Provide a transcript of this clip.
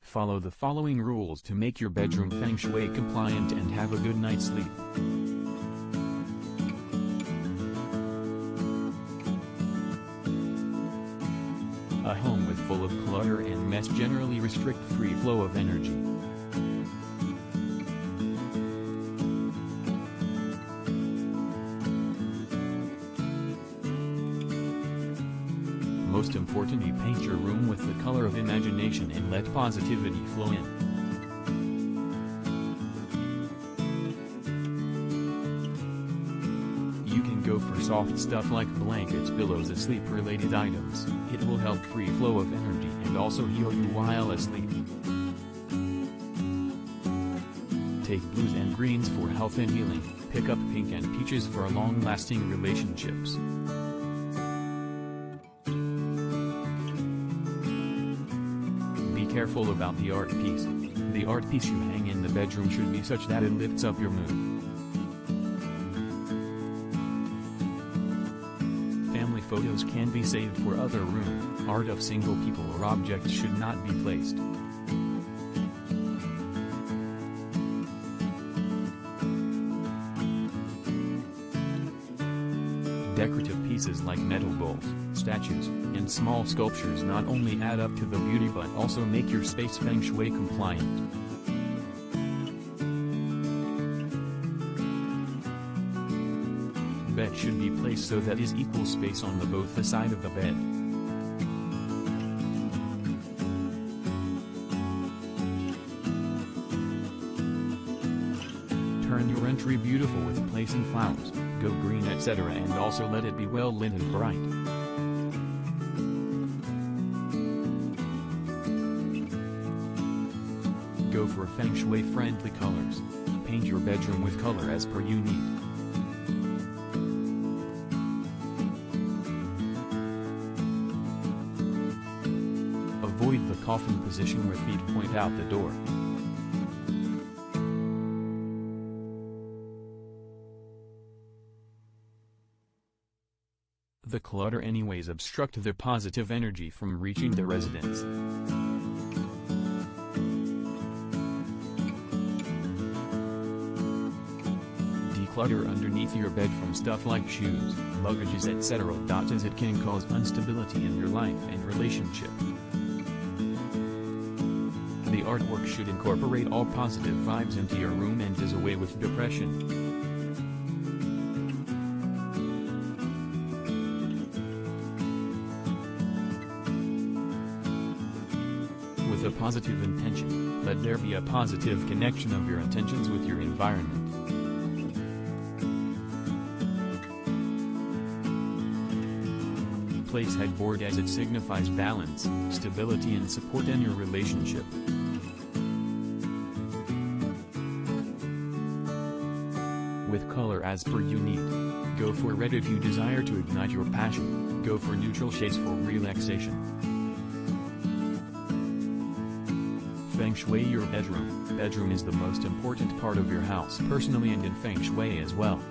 Follow the following rules to make your bedroom Feng Shui compliant and have a good night's sleep. A home with full of clutter and mess generally restrict free flow of energy. Most importantly, paint your room with the color of imagination and let positivity flow in. You can go for soft stuff like blankets, pillows, and sleep-related items. It will help free flow of energy and also heal you while asleep. Take blues and greens for health and healing. Pick up pink and peaches for long-lasting relationships. Careful about the art piece. The art piece you hang in the bedroom should be such that it lifts up your mood. Family photos can be saved for other room. Art of single people or objects should not be placed. Decorative pieces like metal bowls, statues, and small sculptures not only add up to the beauty but also make your space Feng Shui compliant. Bed should be placed so that is equal space on both the side of the bed. Turn your entry beautiful with placing flowers, go green, etc., and also let it be well lit and bright. Go for Feng Shui friendly colors. Paint your bedroom with color as per you need. Avoid the coffin position where feet point out the door. The clutter anyways obstruct the positive energy from reaching the residence. Declutter underneath your bed from stuff like shoes, luggages, etc.as it can cause instability in your life and relationship. The artwork should incorporate all positive vibes into your room and does away with depression. With a positive intention, let there be a positive connection of your intentions with your environment. Place headboard as it signifies balance, stability and support in your relationship. With color as per you need. Go for red if you desire to ignite your passion. Go for neutral shades for relaxation. Feng Shui your bedroom. Bedroom is the most important part of your house personally and in Feng Shui as well.